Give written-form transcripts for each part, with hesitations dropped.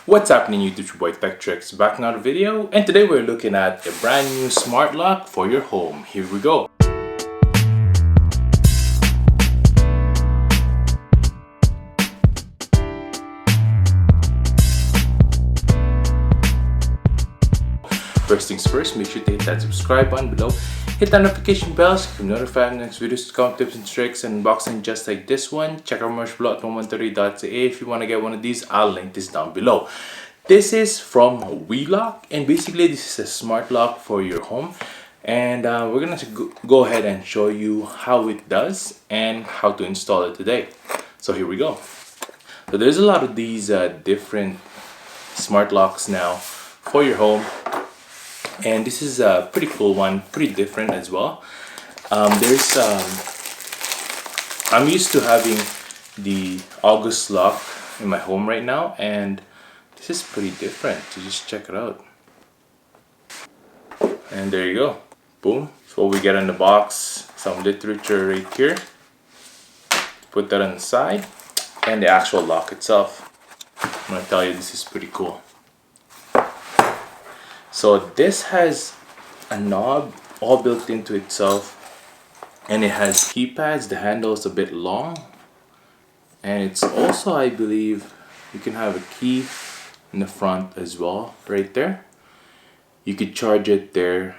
What's happening YouTube? It's your boy Tech TRX back in another video, and today we're looking at a brand new smart lock for your home. Here we go. First things first, make sure to hit that subscribe button below. Hit that notification bell so you can be notified of next videos to come tips and tricks and unboxing just like this one. Check our merch below at 113.ca if you want to get one of these. I'll link this down below. This is from WE.LOCK, and basically this is a smart lock for your home. And we're going to go ahead and show you how it does and how to install it today. So here we go. So there's a lot of these different smart locks now for your home. And this is a pretty cool one, pretty different as well. I'm used to having the August lock in my home right now, and this is pretty different. So just check it out. And there you go. Boom. So what we get in the box, some literature right here. Put that on the side, and the actual lock itself. I'm gonna tell you, this is pretty cool. So this has a knob all built into itself, and it has keypads. The handle is a bit long, and it's also, I believe, you can have a key in the front as well, right there. You could charge it there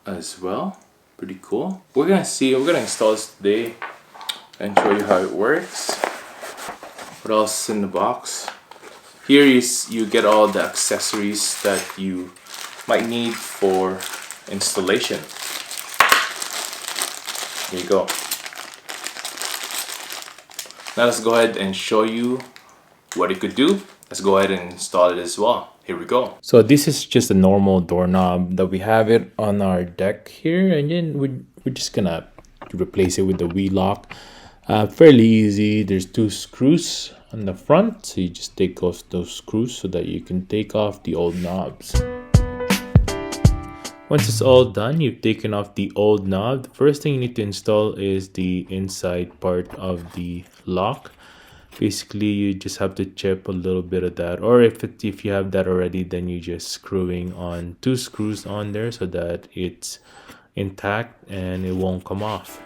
as well. Pretty cool. We're gonna install this today and show you how it works. What else is in the box? Here you get all the accessories that you might need for installation. Here you go. Now let's go ahead and show you what it could do. Let's go ahead and install it as well. Here we go. So this is just a normal doorknob that we have it on our deck here, and then we're just gonna replace it with the WE.LOCK. Fairly easy. There's 2 screws on the front, so you just take off those screws so that you can take off the old knobs. Once it's all done, you've taken off the old knob. The first thing you need to install is the inside part of the lock. Basically, you just have to chip a little bit of that, or if you have that already, then you're just screwing on 2 screws on there so that it's intact and it won't come off.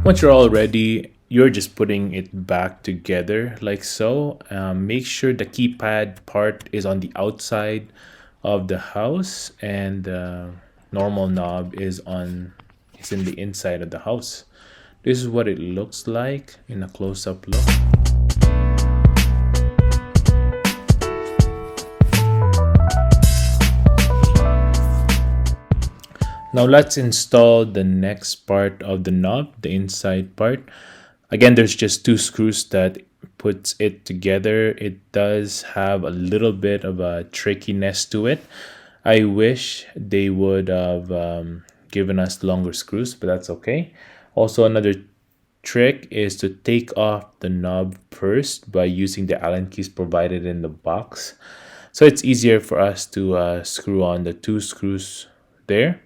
Once you're all ready, you're just putting it back together like so. Make sure the keypad part is on the outside of the house, and the normal knob is in the inside of the house. This is what it looks like in a close-up look. Now let's install the next part of the knob, the inside part. Again, there's just 2 screws that puts it together. It does have a little bit of a trickiness to it. I wish they would have given us longer screws, but that's okay. Also, another trick is to take off the knob first by using the Allen keys provided in the box. So it's easier for us to screw on the 2 screws there.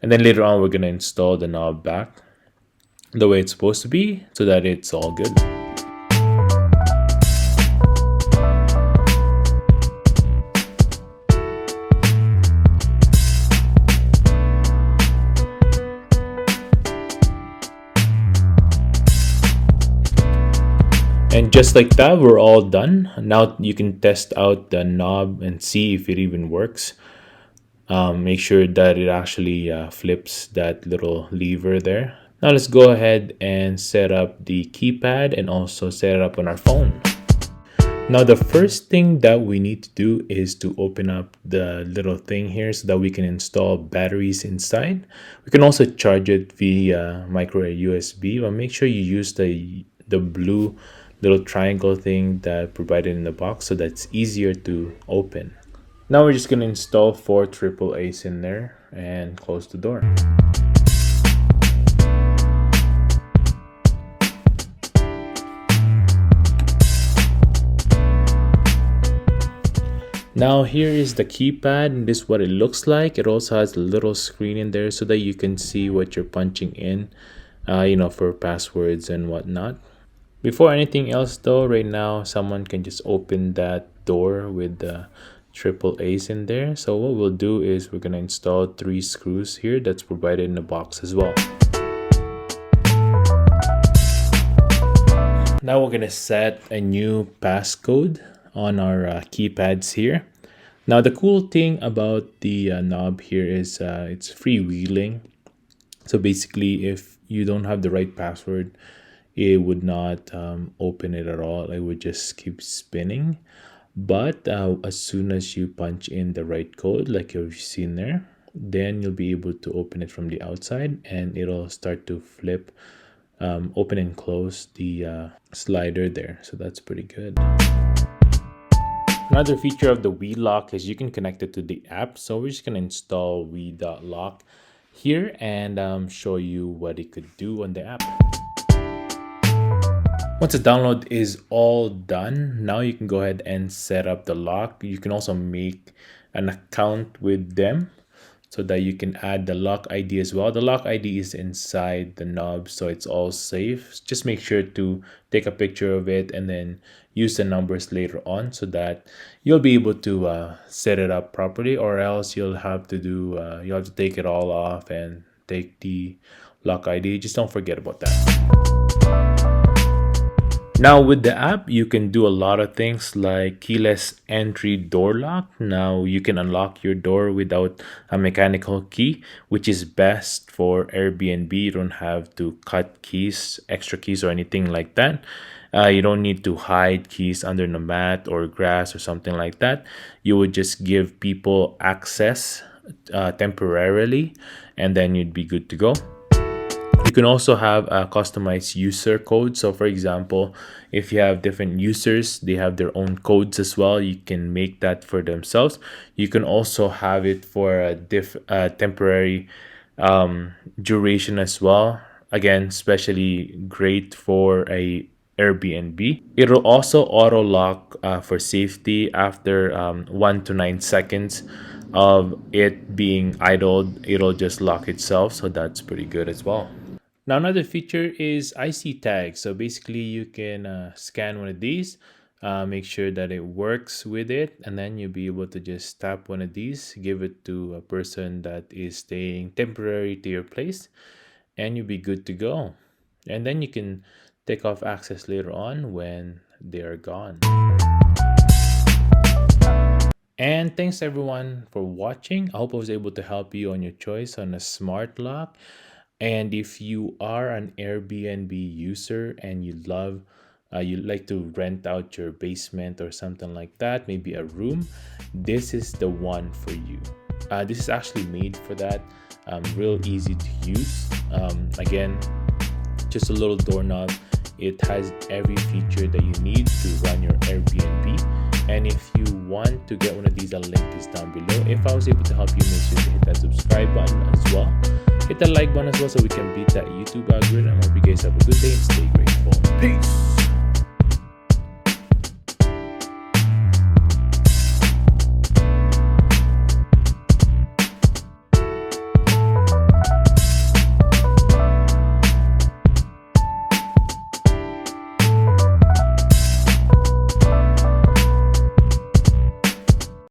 And then later on, we're going to install the knob back the way it's supposed to be so that it's all good. And just like that, we're all done. Now you can test out the knob and see if it even works. Make sure that it actually flips that little lever there. Now let's go ahead and set up the keypad and also set it up on our phone. Now the first thing that we need to do is to open up the little thing here so that we can install batteries inside. We can also charge it via micro USB, but make sure you use the blue little triangle thing that provided in the box so that's easier to open. Now we're just going to install 4 AAAs in there and close the door. Now here is the keypad, and this is what it looks like. It also has a little screen in there so that you can see what you're punching in, for passwords and whatnot. Before anything else though, right now someone can just open that door with the triple A's in there. So what we'll do is we're gonna install 3 screws here that's provided in the box as well. Now we're gonna set a new passcode on our keypads here. Now the cool thing about the knob here is it's freewheeling. So basically, if you don't have the right password, it would not open it at all. It would just keep spinning. But as soon as you punch in the right code, like you've seen there, then you'll be able to open it from the outside, and it'll start to flip, open and close the slider there. So that's pretty good. Another feature of the WE.LOCK is you can connect it to the app. So we're just going to install We.LOCK here and show you what it could do on the app. Once the download is all done, now you can go ahead and set up the lock. You can also make an account with them so that you can add the lock ID as well. The lock ID is inside the knob, so it's all safe. Just make sure to take a picture of it and then use the numbers later on so that you'll be able to set it up properly, or else you'll have to take it all off and take the lock ID. Just don't forget about that. Now with the app, you can do a lot of things like keyless entry door lock. Now you can unlock your door without a mechanical key, which is best for Airbnb. You don't have to cut keys, extra keys or anything like that. You don't need to hide keys under the mat or grass or something like that. You would just give people access temporarily, and then you'd be good to go. You can also have a customized user code. So for example, if you have different users, they have their own codes as well. You can make that for themselves. You can also have it for a temporary duration as well. Again, especially great for a Airbnb. It'll also auto lock for safety after 1 to 9 seconds of it being idled. It'll just lock itself, so that's pretty good as well. Now another feature is IC tags. So basically you can scan one of these, make sure that it works with it, and then you'll be able to just tap one of these, give it to a person that is staying temporary to your place, and you'll be good to go. And then you can take off access later on when they are gone. And thanks everyone for watching. I hope I was able to help you on your choice on a smart lock. And if you are an Airbnb user and you like to rent out your basement or something like that, maybe a room, this is the one for you. This is actually made for that. Real easy to use. Again, just a little doorknob. It has every feature that you need to run your Airbnb. And if you want to get one of these, the link is down below. If I was able to help you, make sure to hit that subscribe button as well. Hit that like button as well so we can beat that YouTube algorithm. I hope you guys have a good day and stay grateful. Peace.